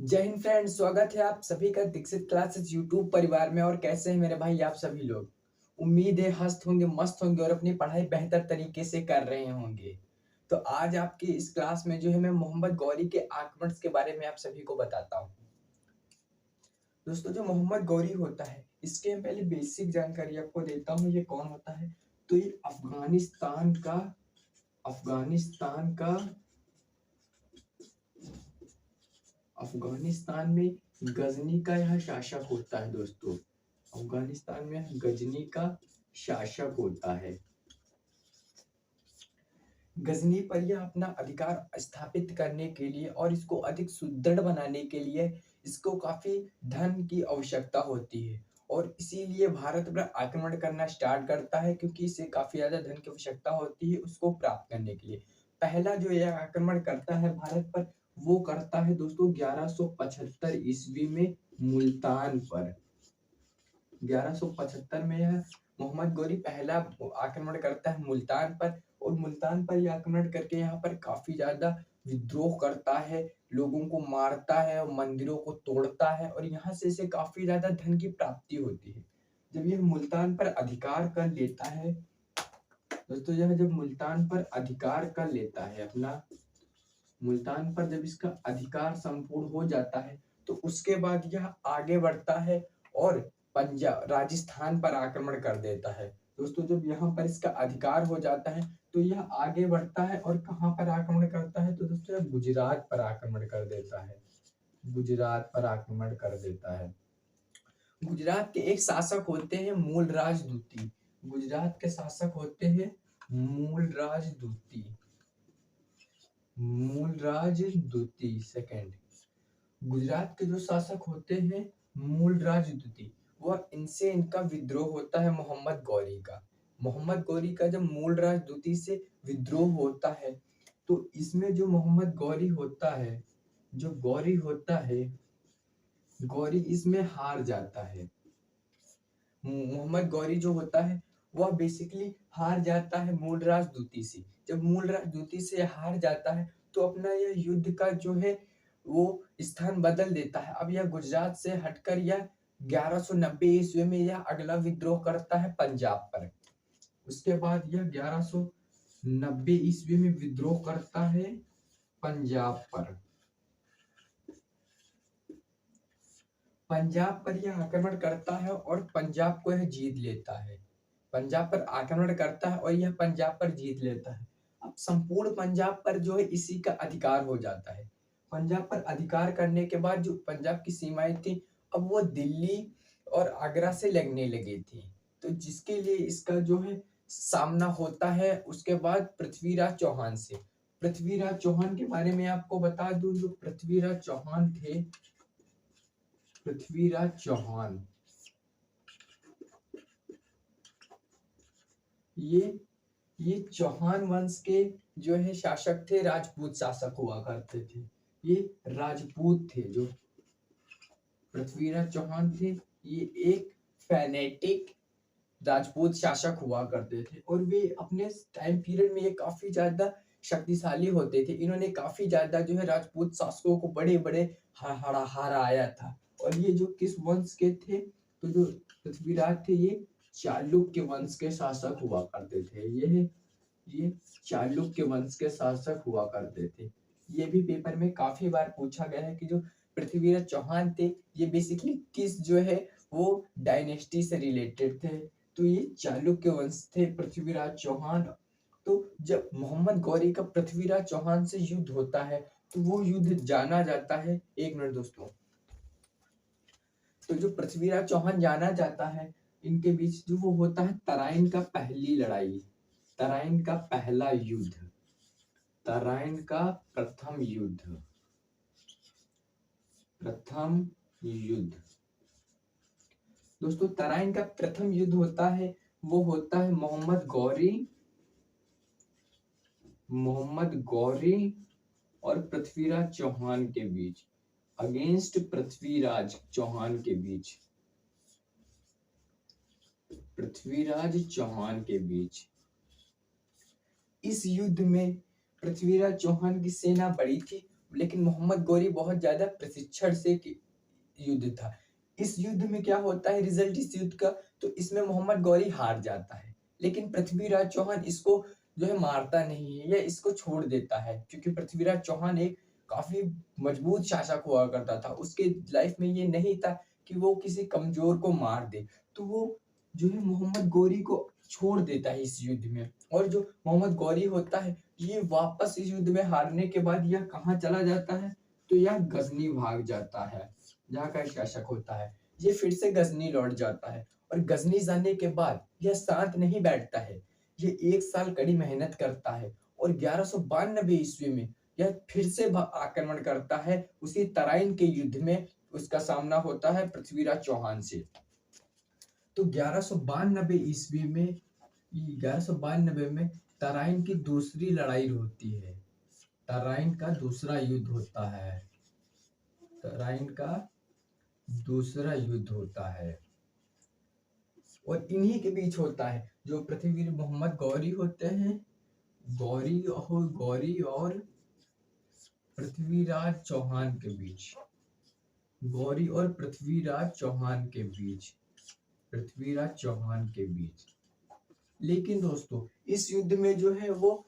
जय हिंद फ्रेंड्स, स्वागत है आप सभी का दीक्षित क्लासेस यूट्यूब परिवार में। और कैसे हैं मेरे भाई आप सभी लोग। उम्मीद है हस्त होंगे, मस्त होंगे और अपनी पढ़ाई बेहतर तरीके से कर रहे होंगे। तो आज आपकी इस क्लास में जो है मैं मोहम्मद गौरी के आक्रमण के बारे में आप सभी को बताता हूँ। दोस्तों, जो मोहम्मद गौरी होता है इसके हम पहले बेसिक जानकारी आपको देता हूँ। ये कौन होता है? तो ये अफगानिस्तान का अफगानिस्तान में गजनी का यह शासक होता है। दोस्तों, अफगानिस्तान में गजनी का शासक होता है। गजनी पर यह अपना अधिकार स्थापित करने के लिए और इसको अधिक सुदृढ़ बनाने के लिए इसको काफी धन की आवश्यकता होती है और इसीलिए भारत पर आक्रमण करना स्टार्ट करता है, क्योंकि इसे काफी ज्यादा धन की आवश्यकता होती है उसको प्राप्त करने के लिए। पहला जो यह आक्रमण करता है भारत पर, वो करता है दोस्तों 1175 ईस्वी में मुल्तान पर। 1175 में यह मोहम्मद गौरी पहला आक्रमण करता है मुल्तान पर। और मुल्तान पर यह आक्रमण करके यहाँ पर काफी ज्यादा विद्रोह करता है, लोगों को मारता है और मंदिरों को तोड़ता है और यहाँ से इसे काफी ज्यादा धन की प्राप्ति होती है। जब यह मुल्तान पर अधिकार कर लेता है दोस्तों, यह जब मुल्तान पर अधिकार कर लेता है अपना, मुल्तान पर जब इसका अधिकार संपूर्ण हो जाता है तो उसके बाद यह आगे बढ़ता है और पंजाब राजस्थान पर आक्रमण कर देता है। दोस्तों, जब यहाँ पर इसका अधिकार हो जाता है तो यह आगे बढ़ता है और कहाँ पर आक्रमण करता है? तो दोस्तों, यह गुजरात पर आक्रमण कर देता है। गुजरात पर आक्रमण कर देता है। गुजरात के एक शासक होते हैं मूलराज दूती। गुजरात के शासक होते हैं मूलराज दूती। मूलराज दूती सेकंड। गुजरात के जो शासक होते हैं मूलराज दूती, वह इनसे इनका विद्रोह होता है मोहम्मद गौरी का। मोहम्मद गौरी का जब मूलराज दूती से विद्रोह होता है तो इसमें जो मोहम्मद गौरी होता है, जो गौरी होता है, गौरी इसमें हार जाता है। मोहम्मद गौरी जो होता है वह बेसिकली हार जाता है मूलराज दूती से। जब मूलराज दूती से हार जाता है तो अपना यह युद्ध का जो है वो स्थान बदल देता है। अब यह गुजरात से हटकर यह 1190 ईस्वी में यह अगला विद्रोह करता है पंजाब पर। उसके बाद यह 1190 ईस्वी में विद्रोह करता है पंजाब पर। पंजाब पर यह आक्रमण करता है और पंजाब को यह जीत लेता है। पंजाब पर आक्रमण करता है और यह पंजाब पर जीत लेता है। अब संपूर्ण पंजाब पर जो है इसी का अधिकार हो जाता है। पंजाब पर अधिकार करने के बाद जो पंजाब की सीमाएं थी, अब वो दिल्ली और आगरा से लगने लगी थी। तो जिसके लिए इसका जो है सामना होता है उसके बाद पृथ्वीराज चौहान से। पृथ्वीराज चौहान के बारे में आपको बता दूं, जो पृथ्वीराज चौहान थे, पृथ्वीराज चौहान ये चौहान वंश के जो है शासक थे, राजपूत शासक हुआ करते थे। ये राजपूत थे। जो पृथ्वीराज चौहान थे ये एक फैनेटिक राजपूत शासक हुआ करते थे और वे अपने टाइम पीरियड में ये काफी ज्यादा शक्तिशाली होते थे। इन्होंने काफी ज्यादा जो है राजपूत शासकों को बड़े बड़े हराया था। और ये जो किस वंश के थे? तो जो पृथ्वीराज थे ये चालुक्य वंश के शासक हुआ करते थे। ये चालुक्य वंश के शासक हुआ करते थे। ये भी पेपर में काफी बार पूछा गया है कि जो पृथ्वीराज चौहान थे ये बेसिकली किस जो है वो डायनेस्टी से रिलेटेड थे। तो ये चालुक्य वंश थे पृथ्वीराज चौहान। तो जब मोहम्मद गौरी का पृथ्वीराज चौहान से युद्ध होता है तो वो युद्ध जाना जाता है, एक मिनट दोस्तों, तो जो पृथ्वीराज चौहान जाना जाता है इनके बीच जो वो होता है तराइन का पहली लड़ाई, तराइन का पहला युद्ध, तराइन का प्रथम युद्ध, प्रथम युद्ध। दोस्तों, तराइन का प्रथम युद्ध होता है वो होता है मोहम्मद गौरी और पृथ्वीराज चौहान के बीच, अगेंस्ट पृथ्वीराज चौहान के बीच, पृथ्वीराज चौहान के बीच। इस युद्ध में पृथ्वीराज चौहान की सेना बड़ी थी, लेकिन मोहम्मद गौरी बहुत ज्यादा प्रशिक्षण से युद्ध था। इस युद्ध में क्या होता है रिजल्ट इस युद्ध का, तो इसमें मोहम्मद गौरी हार जाता है, लेकिन पृथ्वीराज चौहान इसको जो है मारता नहीं है या इसको छोड़ देता है, क्योंकि पृथ्वीराज चौहान एक काफी मजबूत शासक हुआ करता था। उसके लाइफ में ये नहीं था कि वो किसी कमजोर को मार दे, तो वो जो है मोहम्मद गौरी को छोड़ देता है इस युद्ध में। और जो मोहम्मद गौरी होता है ये वापस इस युद्ध में हारने के बाद यह कहाँ चला जाता है, तो यह गजनी भाग जाता है, जहाँ का एक शासक होता है। ये फिर से गजनी लौट जाता है और गजनी जाने के बाद यह शांत नहीं बैठता है, ये 1 साल कड़ी मेहनत करता है और 1192 ईस्वी में यह फिर से आक्रमण करता है। उसी तराइन के युद्ध में उसका सामना होता है पृथ्वीराज चौहान से। तो 1192 में तराइन की दूसरी लड़ाई होती है, तराइन का दूसरा युद्ध होता है, तराइन का दूसरा युद्ध होता है और इन्हीं के बीच होता है जो पृथ्वीवीर मोहम्मद गौरी होते हैं, गौरी और पृथ्वीराज चौहान के बीच, गौरी और पृथ्वीराज चौहान के बीच, पृथ्वीराज चौहान के बीच। लेकिन दोस्तों इस युद्ध में जो है वो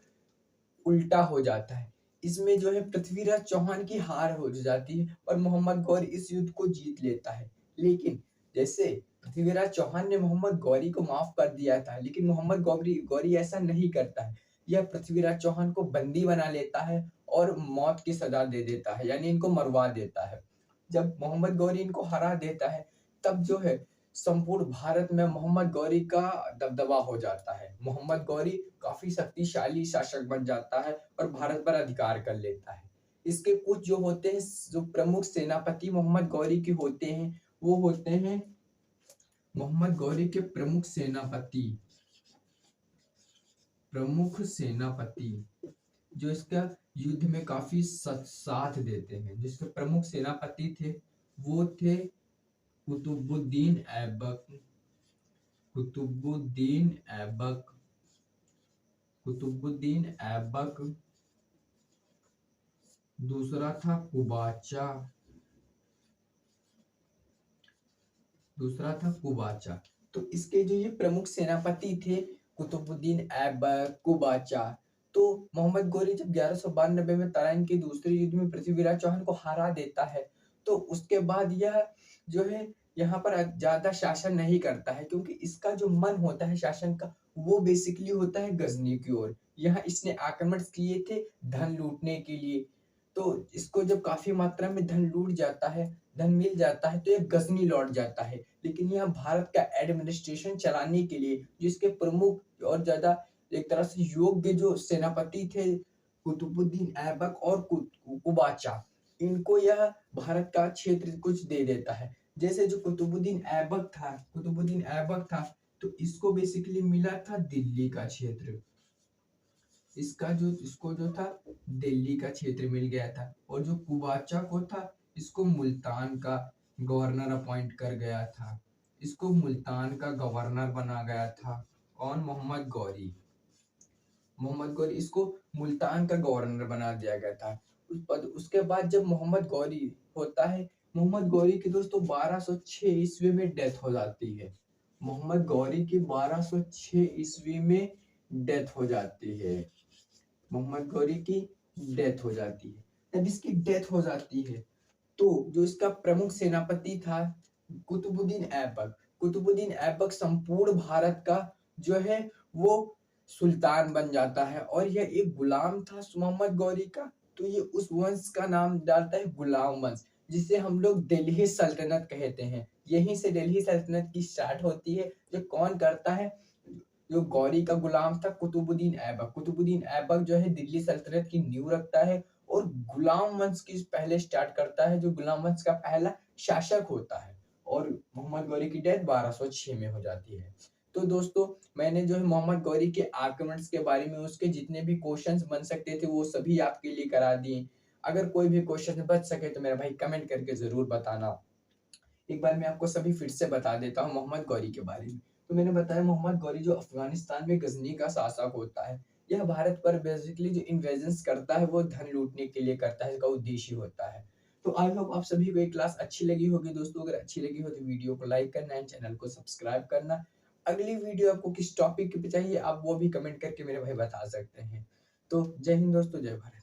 उल्टा हो जाता है, इसमें जो है पृथ्वीराज चौहान की हार हो जाती है और मोहम्मद गौरी इस युद्ध को जीत लेता है। लेकिन जैसे पृथ्वीराज चौहान ने मोहम्मद गौरी को माफ कर दिया था, लेकिन मोहम्मद गौरी ऐसा नहीं करता है। यह पृथ्वीराज चौहान को बंदी बना लेता है और मौत की सजा दे देता है, यानी इनको मरवा देता है। जब मोहम्मद गौरी इनको हरा देता है तब जो है संपूर्ण भारत में मोहम्मद गौरी का दबदबा हो जाता है। मोहम्मद गौरी काफी शक्तिशाली शासक बन जाता है और भारत पर अधिकार कर लेता है। इसके कुछ जो होते हैं, जो प्रमुख सेनापति मोहम्मद गौरी के होते हैं, वो होते हैं मोहम्मद गौरी के प्रमुख सेनापति जो इसका युद्ध में काफी साथ देते हैं। जिसके प्रमुख सेनापति थे वो थे कुतुबुद्दीन ऐबक, दूसरा था कुबाचा। तो इसके जो ये प्रमुख सेनापति थे कुतुबुद्दीन ऐबक, कुबाचा। तो मोहम्मद गौरी जब 1192 में तराइन के दूसरे युद्ध में पृथ्वीराज चौहान को हरा देता है, तो उसके बाद यह जो है यहाँ पर ज्यादा शासन नहीं करता है, क्योंकि इसका जो मन होता है शासन का वो बेसिकली होता है गजनी की ओर। यहाँ इसने आक्रमण किए थे धन लूटने के लिए, तो इसको जब काफी मात्रा में धन लूट जाता है, धन मिल जाता है, तो ये गजनी लौट जाता है। लेकिन यहाँ भारत का एडमिनिस्ट्रेशन चलाने के लिए जिसके प्रमुख और ज्यादा एक तरह से योग्य जो सेनापति थे कुतुबुद्दीन ऐबक और कुबाचा, इनको यह भारत का क्षेत्र कुछ दे देता है। जैसे जो कुतुबुद्दीन ऐबक था तो इसको बेसिकली मिला था दिल्ली का क्षेत्र, इसको जो था दिल्ली का क्षेत्र मिल गया था। और जो कुबाचा को था इसको मुल्तान का गवर्नर अपॉइंट कर गया था, इसको मुल्तान का गवर्नर बना गया था। कौन? मोहम्मद गौरी इसको मुल्तान का गवर्नर बना दिया गया था। उसके बाद जब मोहम्मद गौरी होता है, मोहम्मद गौरी की दोस्तों 1206 ईस्वी में डेथ हो जाती है। मोहम्मद गौरी की 1206 ईस्वी में डेथ हो जाती है। मोहम्मद गौरी की डेथ हो जाती है। जब इसकी डेथ हो जाती है तो जो इसका प्रमुख सेनापति था कुतुबुद्दीन ऐबक संपूर्ण भारत का जो है वो सुल्तान बन जाता है। और यह एक गुलाम था मोहम्मद गौरी का, तो ये उस वंश का नाम डालता है गुलाम वंश, जिसे हम लोग दिल्ली सल्तनत कहते हैं। यहीं से दिल्ली सल्तनत की स्टार्ट होती है। जो कौन करता है? जो गौरी का गुलाम था कुतुबुद्दीन ऐबक जो है दिल्ली सल्तनत की नींव रखता है और गुलाम वंश की पहले स्टार्ट करता है, जो गुलाम वंश का पहला शासक होता है। और मोहम्मद गौरी की डेथ 1206 में हो जाती है। तो दोस्तों मैंने जो है मोहम्मद गौरी के आक्रमण के बारे में उसके जितने भी क्वेश्चंस बन सकते थे वो सभी आपके लिए करा दिए। अगर कोई भी क्वेश्चन बच सके तो मेरा भाई कमेंट करके जरूर बताना। एक बार मैं आपको सभी फिर से बता देता हूँ मोहम्मद गौरी के बारे में। तो मैंने बताया मोहम्मद गौरी जो अफगानिस्तान में गजनी का शासक होता है, यह भारत पर बेसिकली जो इन्वेजन्स करता है वो धन लूटने के लिए करता है, इसका उद्देश्य होता है। तो आई होप आप सभी को ये क्लास अच्छी लगी होगी दोस्तों। अगर अच्छी लगी हो तो वीडियो को लाइक करना एंड चैनल को सब्सक्राइब करना। अगली वीडियो आपको किस टॉपिक पे चाहिए आप वो भी कमेंट करके मेरे भाई बता सकते हैं। तो जय हिंद दोस्तों, जय भारत।